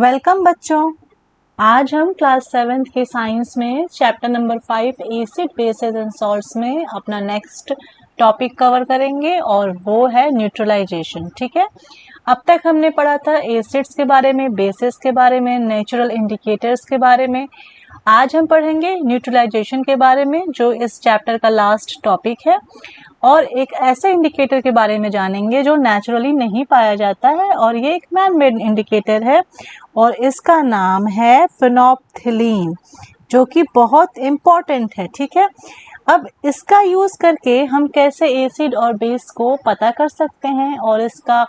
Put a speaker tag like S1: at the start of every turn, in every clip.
S1: Welcome बच्चों। आज हम क्लास 7th के साइंस में chapter number 5 acid bases and salts में अपना नेक्स्ट टॉपिक कवर करेंगे और वो है न्यूट्रलाइजेशन। ठीक है, अब तक हमने पढ़ा था एसिड्स के बारे में, बेसेस के बारे में, नेचुरल इंडिकेटर्स के बारे में। आज हम पढ़ेंगे न्यूट्रलाइजेशन के बारे में जो इस चैप्टर का लास्ट टॉपिक है, और एक ऐसे इंडिकेटर के बारे में जानेंगे जो नेचुरली नहीं पाया जाता है और ये एक मैन मेड इंडिकेटर है और इसका नाम है फेनोल्फथलीन, जो कि बहुत इम्पोर्टेंट है। ठीक है, अब इसका यूज करके हम कैसे एसिड और बेस को पता कर सकते हैं और इसका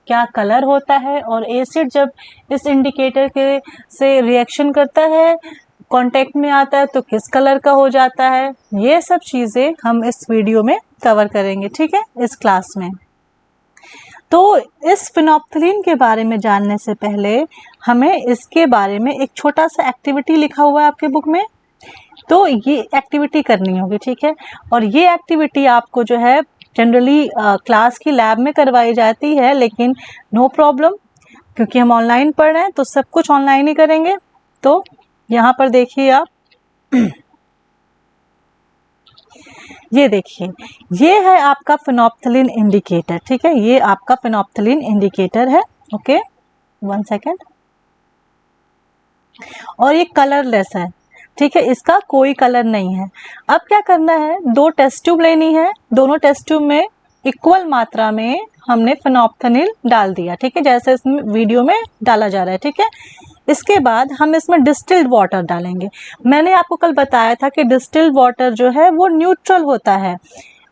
S1: क्या कलर होता है, और एसिड जब इस इंडिकेटर के से रिएक्शन करता है, कांटेक्ट में आता है, तो किस कलर का हो जाता है, ये सब चीजें हम इस वीडियो में कवर करेंगे। ठीक है, इस क्लास में। तो इस फेनोल्फथलीन के बारे में जानने से पहले हमें इसके बारे में एक छोटा सा एक्टिविटी लिखा हुआ है आपके बुक में, तो ये एक्टिविटी करनी होगी। ठीक है, और ये एक्टिविटी आपको जो है जनरली क्लास की लैब में करवाई जाती है, लेकिन नो प्रॉब्लम, क्योंकि हम ऑनलाइन पढ़ रहे हैं तो सब कुछ ऑनलाइन ही करेंगे। तो यहाँ पर देखिए आप, ये देखिए, ये है आपका फेनोल्फथलीन इंडिकेटर। ठीक है, ये आपका फेनोल्फथलीन इंडिकेटर है। Okay, 1 second. और ये कलरलेस है। ठीक है, इसका कोई कलर नहीं है। अब क्या करना है, 2 टेस्ट ट्यूब लेनी है, दोनों टेस्ट ट्यूब में इक्वल मात्रा में हमने फेनोल्फथलीन डाल दिया। ठीक है, जैसे इसमें वीडियो में डाला जा रहा है। ठीक है, इसके बाद हम इसमें डिस्टिल्ड वाटर डालेंगे। मैंने आपको कल बताया था कि डिस्टिल्ड वाटर जो है वो न्यूट्रल होता है,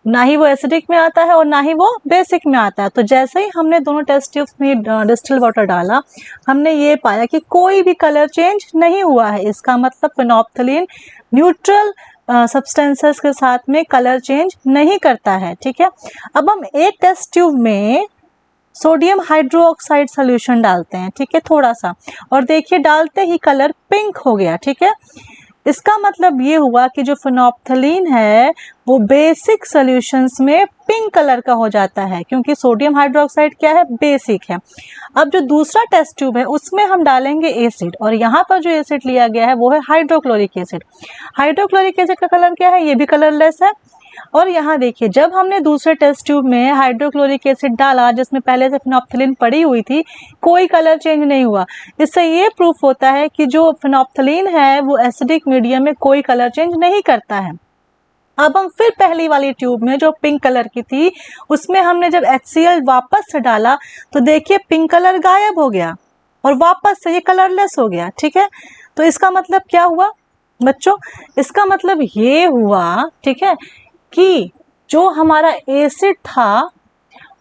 S1: ना ही वो एसिडिक में आता है और ना ही वो बेसिक में आता है। तो जैसे ही हमने दोनों टेस्ट ट्यूब्स में डिस्टिल्ड वाटर डाला, हमने ये पाया कि कोई भी कलर चेंज नहीं हुआ है। इसका मतलब फेनोल्फथलीन न्यूट्रल सब्सटेंसेस के साथ में कलर चेंज नहीं करता है। ठीक है, अब हम एक टेस्ट ट्यूब में सोडियम हाइड्रोक्साइड सोल्यूशन डालते हैं। ठीक है, थोड़ा सा, और देखिए डालते ही कलर पिंक हो गया। ठीक है, इसका मतलब ये हुआ कि जो फेनोल्फथलीन है वो बेसिक सॉल्यूशंस में पिंक कलर का हो जाता है, क्योंकि सोडियम हाइड्रोक्साइड क्या है, बेसिक है। अब जो दूसरा टेस्ट ट्यूब है उसमें हम डालेंगे एसिड, और यहाँ पर जो एसिड लिया गया है वो है हाइड्रोक्लोरिक एसिड। हाइड्रोक्लोरिक एसिड का कलर क्या है, ये भी कलरलेस है। और यहाँ देखिए, जब हमने दूसरे टेस्ट ट्यूब में हाइड्रोक्लोरिक एसिड डाला जिसमें पहले से फेनोल्फथलीन पड़ी हुई थी, कोई कलर चेंज नहीं हुआ। इससे ये प्रूफ होता है कि जो फेनोल्फथलीन है वो एसिडिक मीडियम में कोई कलर चेंज नहीं करता है। अब हम फिर पहली वाली ट्यूब में जो पिंक कलर की थी उसमें हमने जब HCl वापस से डाला तो देखिए पिंक कलर गायब हो गया और वापस से ये कलरलेस हो गया। ठीक है, तो इसका मतलब क्या हुआ बच्चों, इसका मतलब ये हुआ, ठीक है, कि जो हमारा एसिड था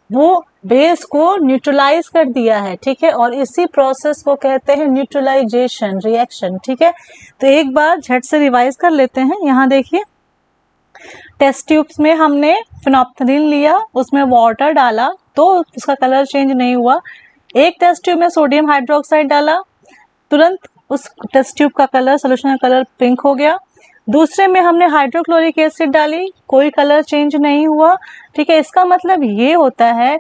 S1: वो बेस को न्यूट्रलाइज कर दिया है। ठीक है, और इसी प्रोसेस को कहते हैं न्यूट्रलाइजेशन रिएक्शन। ठीक है, तो एक बार झट से रिवाइज कर लेते हैं। यहाँ देखिए, टेस्ट ट्यूब्स में हमने फेनोल्फथलीन लिया, उसमें वाटर डाला तो उसका कलर चेंज नहीं हुआ। एक टेस्ट ट्यूब में सोडियम हाइड्रोक्साइड डाला, तुरंत उस टेस्ट ट्यूब का कलर, सोल्यूशन का कलर पिंक हो गया। दूसरे में हमने हाइड्रोक्लोरिक एसिड डाली, कोई कलर चेंज नहीं हुआ। ठीक है, इसका मतलब ये होता है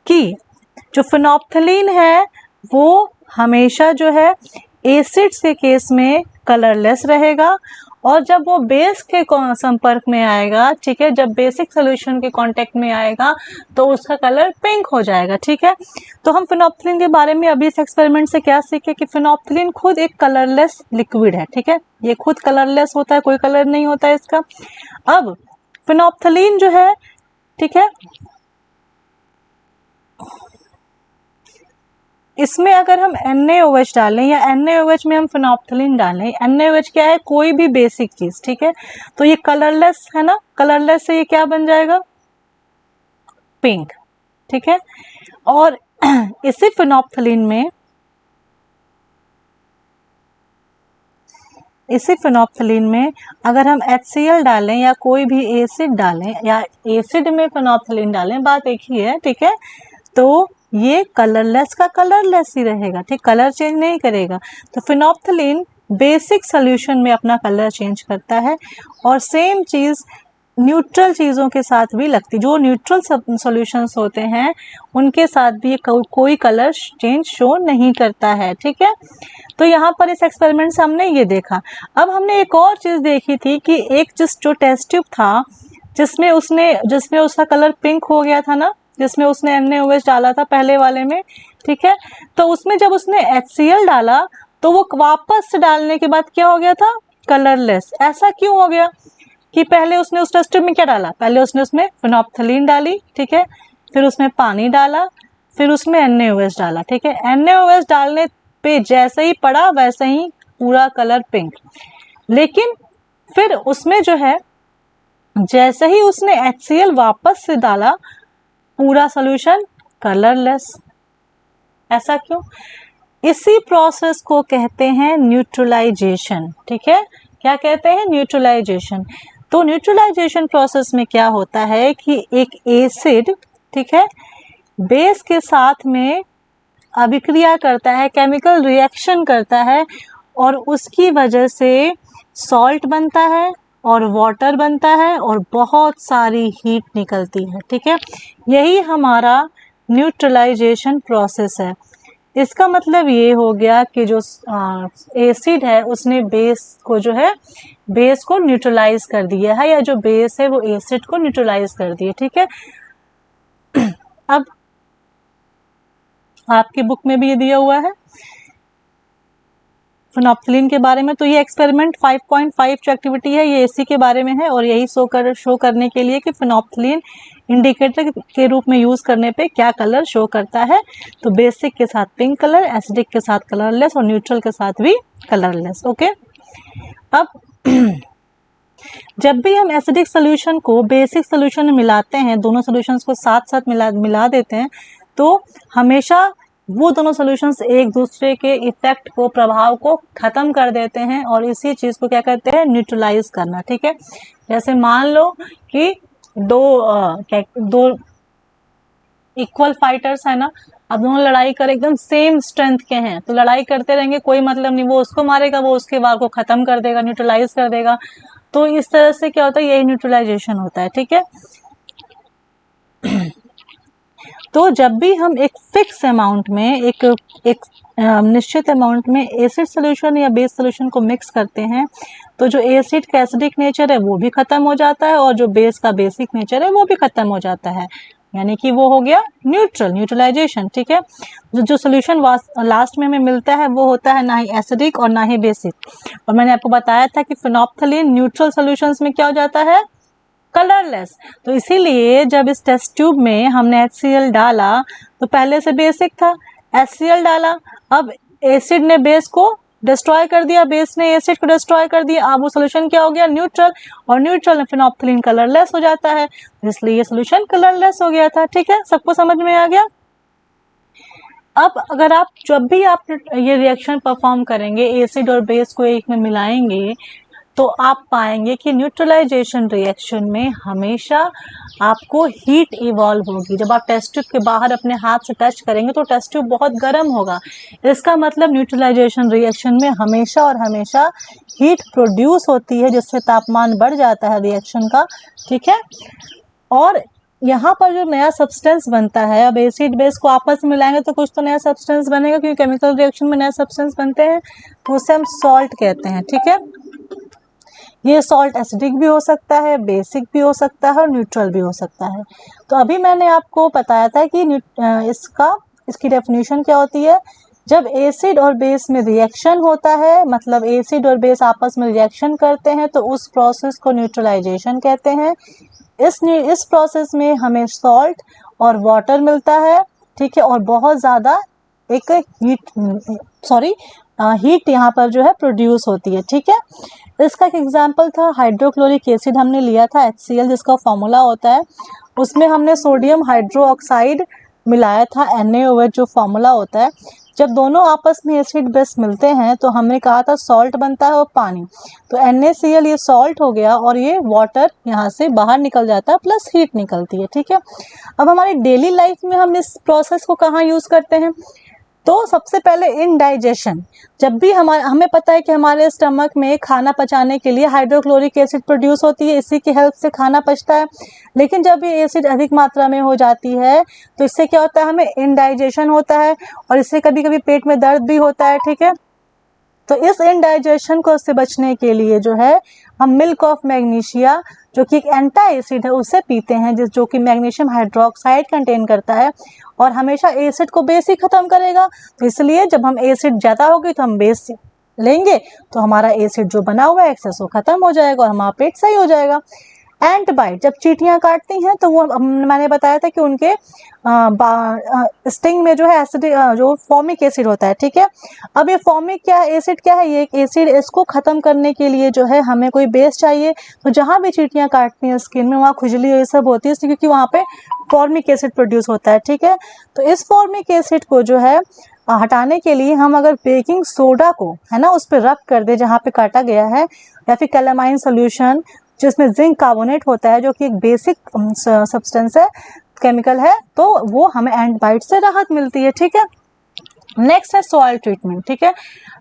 S1: कि जो फेनोल्फथलीन है वो हमेशा जो है एसिड्स के केस में कलरलेस रहेगा, और जब वो बेस के संपर्क में आएगा, ठीक है, जब बेसिक सोल्यूशन के कांटेक्ट में आएगा तो उसका कलर पिंक हो जाएगा। ठीक है, तो हम फेनोल्फथलीन के बारे में अभी इस एक्सपेरिमेंट से क्या सीखे कि फेनोल्फथलीन खुद एक कलरलेस लिक्विड है। ठीक है, ये खुद कलरलेस होता है, कोई कलर नहीं होता है इसका। अब फेनोल्फथलीन जो है, ठीक है, इसमें अगर हम NaOH डालें या NaOH में हम फेनोल्फथलीन डालें, NaOH क्या है, कोई भी बेसिक चीज। ठीक है, तो ये कलरलेस है ना, कलरलेस से ये क्या बन जाएगा, पिंक। ठीक है, और इसी फेनोल्फथलीन में अगर हम HCl डालें या कोई भी एसिड डालें या एसिड में फेनोल्फथलीन डालें, बात एक ही है। ठीक है, तो ये कलरलेस का कलरलेस ही रहेगा। ठीक, कलर चेंज नहीं करेगा। तो फेनोल्फथलीन बेसिक सॉल्यूशन में अपना कलर चेंज करता है, और सेम चीज न्यूट्रल चीज़ों के साथ भी लगती, जो न्यूट्रल सॉल्यूशंस होते हैं उनके साथ भी ये कोई कलर चेंज शो नहीं करता है, ठीक है। तो यहाँ पर इस एक्सपेरिमेंट से हमने ये देखा। अब हमने एक और चीज़ देखी थी कि एक जो टेस्ट ट्यूब था जिसमें उसका कलर पिंक हो गया था ना, जिसमें उसने NaOH डाला था पहले वाले में, ठीक है। तो उसमें जब उसने HCl डाला तो वो वापस से डालने के बाद क्या हो गया था, कलरलेस। ऐसा क्यों हो गया कि पहले उसने उस टेस्ट ट्यूब में क्या डाला, पहले उसने उसमें फिनोप्थलीन डाली, ठीक है, फिर उसमें पानी डाला, फिर उसमें NaOH डाला, ठीक है। NaOH डालने पे जैसे ही पड़ा वैसे ही पूरा कलर पिंक। लेकिन फिर उसमें जो है जैसे ही उसने HCl वापस से डाला पूरा सॉल्यूशन कलरलेस। ऐसा क्यों? इसी प्रोसेस को कहते हैं न्यूट्रलाइजेशन, ठीक है। क्या कहते हैं? न्यूट्रलाइजेशन। तो न्यूट्रलाइजेशन प्रोसेस में क्या होता है कि एक एसिड, ठीक है, बेस के साथ में अभिक्रिया करता है, केमिकल रिएक्शन करता है और उसकी वजह से सॉल्ट बनता है और वाटर बनता है और बहुत सारी हीट निकलती है, ठीक है। यही हमारा न्यूट्रलाइजेशन प्रोसेस है। इसका मतलब ये हो गया कि जो एसिड है उसने बेस को न्यूट्रलाइज कर दिया है, या जो बेस है वो एसिड को न्यूट्रलाइज कर दिया, ठीक है। अब आपकी बुक में भी ये दिया हुआ है फिनोप्थलीन के बारे में। तो ये एक्सपेरिमेंट 5.5 जो एक्टिविटी है ये इसी के बारे में है और यही शो करने के लिए कि फिनोप्थलीन इंडिकेटर के रूप में यूज करने पे क्या कलर शो करता है। तो बेसिक के साथ पिंक कलर, एसिडिक के साथ कलरलेस और न्यूट्रल के साथ भी कलरलेस, ओके। अब जब भी हम एसिडिक सोल्यूशन को बेसिक सोल्यूशन में मिलाते हैं, दोनों सोल्यूशंस को साथ साथ मिला देते हैं, तो हमेशा वो दोनों सॉल्यूशंस एक दूसरे के इफेक्ट को, प्रभाव को खत्म कर देते हैं और इसी चीज को क्या कहते हैं, न्यूट्रलाइज करना, ठीक है। जैसे मान लो कि दो इक्वल फाइटर्स है ना, अब दोनों लड़ाई कर एकदम सेम स्ट्रेंथ के हैं तो लड़ाई करते रहेंगे, कोई मतलब नहीं, वो उसको मारेगा, वो उसके वार को खत्म कर देगा, न्यूट्रलाइज कर देगा। तो इस तरह से क्या होता है, यही न्यूट्रलाइजेशन होता है, ठीक है। तो जब भी हम एक फिक्स अमाउंट में एक निश्चित अमाउंट में एसिड सोल्यूशन या बेस सोल्यूशन को मिक्स करते हैं तो जो एसिड का एसिडिक नेचर है वो भी खत्म हो जाता है और जो बेस का बेसिक नेचर है वो भी खत्म हो जाता है, यानी कि वो हो गया न्यूट्रलाइजेशन, ठीक है। जो सोल्यूशन लास्ट में हमें मिलता है वो होता है ना ही एसिडिक और ना ही बेसिक। और मैंने आपको बताया था कि फिनोप्थलीन न्यूट्रल सोल्यूशंस में क्या हो जाता है, कलरलेस। तो इसीलिए जब इस टेस्ट ट्यूब में हमने HCl डाला तो पहले से बेसिक था, HCl डाला, अब एसिड ने बेस को डिस्ट्रॉय कर दिया, बेस ने एसिड को डिस्ट्रॉय कर दिया, अब वो सोल्यूशन क्या हो गया, न्यूट्रल, और न्यूट्रल में फिनोप्थलीन कलरलेस हो जाता है, इसलिए ये सोल्यूशन कलरलेस हो गया था, ठीक है। सबको समझ में आ गया? अब अगर आप जब भी आप ये रिएक्शन परफॉर्म करेंगे, एसिड और बेस को एक में मिलाएंगे, तो आप पाएंगे कि न्यूट्रलाइजेशन रिएक्शन में हमेशा आपको हीट इवॉल्व होगी। जब आप टेस्ट ट्यूब के बाहर अपने हाथ से टच करेंगे तो टेस्ट ट्यूब बहुत गर्म होगा, इसका मतलब न्यूट्रलाइजेशन रिएक्शन में हमेशा और हमेशा हीट प्रोड्यूस होती है जिससे तापमान बढ़ जाता है रिएक्शन का, ठीक है। और यहाँ पर जो नया सब्सटेंस बनता है, अब एसिड बेस को आपस में मिलाएंगे तो कुछ तो नया सब्सटेंस बनेगा, क्योंकि केमिकल रिएक्शन में नया सब्सटेंस बनते हैं, तो उसे हम सॉल्ट कहते हैं, ठीक है। ये सॉल्ट एसिडिक भी हो सकता है, बेसिक भी हो सकता है और न्यूट्रल भी हो सकता है। तो अभी मैंने आपको बताया था कि इसकी डेफिनेशन क्या होती है। जब एसिड और बेस में रिएक्शन होता है, मतलब एसिड और बेस आपस में रिएक्शन करते हैं, तो उस प्रोसेस को न्यूट्रलाइजेशन कहते हैं। इस प्रोसेस में हमें सॉल्ट और वाटर मिलता है, ठीक है, और बहुत ज़्यादा एक हीट यहाँ पर जो है प्रोड्यूस होती है, ठीक है। इसका एक एग्जाम्पल था हाइड्रोक्लोरिक एसिड, हमने लिया था HCl जिसका फॉर्मूला होता है, उसमें हमने सोडियम हाइड्रोक्साइड मिलाया था, NaOH जो फॉर्मूला होता है। जब दोनों आपस में एसिड बेस मिलते हैं तो हमने कहा था सॉल्ट बनता है और पानी, तो NaCl ये सॉल्ट हो गया और ये वाटर यहाँ से बाहर निकल जाता है, प्लस हीट निकलती है, ठीक है। अब हमारी डेली लाइफ में हम इस प्रोसेस को कहाँ यूज़ करते हैं, तो सबसे पहले इंडाइजेशन, जब भी हमें पता है कि हमारे स्टमक में खाना पचाने के लिए हाइड्रोक्लोरिक एसिड प्रोड्यूस होती है, इसी की हेल्प से खाना पचता है। लेकिन जब ये एसिड अधिक मात्रा में हो जाती है तो इससे क्या होता है, हमें इंडाइजेशन होता है और इससे कभी कभी पेट में दर्द भी होता है। ठीक है, तो इस इंडाइजेशन को से बचने के लिए जो है हम मिल्क ऑफ मैग्नीशिया, जो कि एक एंटी एसिड है, उसे पीते हैं, जो कि मैग्नीशियम हाइड्रोक्साइड कंटेन करता है और हमेशा एसिड को बेस ही खत्म करेगा। तो इसलिए जब हम एसिड ज़्यादा होगी तो हम बेस लेंगे तो हमारा एसिड जो बना हुआ है एक्सेस वो खत्म हो जाएगा और हमारा पेट सही हो जाएगा। एंट बाइट, जब चींटियां काटती हैं तो वो मैंने बताया था कि उनके स्टिंग में जो है एसिड, जो फॉर्मिक एसिड होता है। ठीक है, अब ये फॉर्मिक क्या एसिड क्या है, ये एक एसिड, इसको खत्म करने के लिए जो है हमें कोई बेस चाहिए। तो जहाँ भी चींटियां काटती हैं स्किन में वहाँ खुजली ये सब होती है क्योंकि वहाँ पे फॉर्मिक एसिड प्रोड्यूस होता है। ठीक है, तो इस फॉर्मिक एसिड को जो है हटाने के लिए हम अगर बेकिंग सोडा को है ना उस पर रब कर दे जहाँ पे काटा गया है, या फिर कैलामाइन सोल्यूशन जिसमें जिंक कार्बोनेट होता है, जो कि एक बेसिक सब्सटेंस है, केमिकल है, तो वो हमें एंट बाइट से राहत मिलती है। ठीक है, नेक्स्ट है सॉइल ट्रीटमेंट। ठीक है,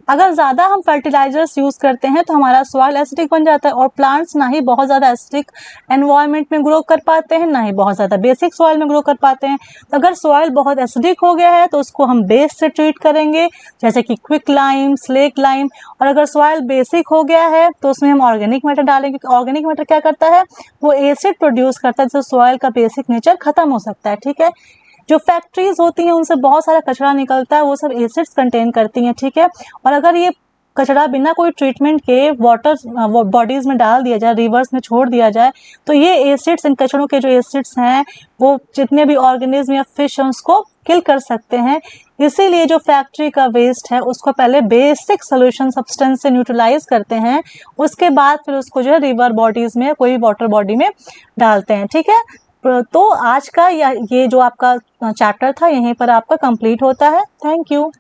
S1: अगर ज़्यादा हम फर्टिलाइजर्स यूज़ करते हैं तो हमारा सॉइल एसिडिक बन जाता है और प्लांट्स ना ही बहुत ज़्यादा एसिडिक एनवायरनमेंट में ग्रो कर पाते हैं, ना ही बहुत ज़्यादा बेसिक सॉइल में ग्रो कर पाते हैं। तो अगर सॉइल बहुत एसिडिक हो गया है तो उसको हम बेस से ट्रीट करेंगे, जैसे कि क्विक लाइम, स्लेक लाइम। और अगर सॉइल बेसिक हो गया है तो उसमें हम ऑर्गेनिक मैटर डालेंगे, क्योंकि ऑर्गेनिक मैटर क्या करता है, वो एसिड प्रोड्यूस करता है, जिससे सॉइल का बेसिक नेचर खत्म हो सकता है। ठीक है, जो फैक्ट्रीज होती हैं उनसे बहुत सारा कचरा निकलता है, वो सब एसिड्स कंटेन करती हैं। ठीक है, और अगर ये कचरा बिना कोई ट्रीटमेंट के वाटर बॉडीज में डाल दिया जाए, रिवर्स में छोड़ दिया जाए, तो ये एसिड्स, इन कचरों के जो एसिड्स हैं वो जितने भी ऑर्गेनिज्म या फिश हैं उसको किल कर सकते हैं। इसीलिए जो फैक्ट्री का वेस्ट है उसको पहले बेसिक सोल्यूशन सब्सटेंस से न्यूट्रलाइज करते हैं, उसके बाद फिर उसको जो है रिवर बॉडीज में, कोई वाटर बॉडी में डालते हैं। ठीक है, तो आज का ये जो आपका चैप्टर था यहीं पर आपका कंप्लीट होता है। Thank you.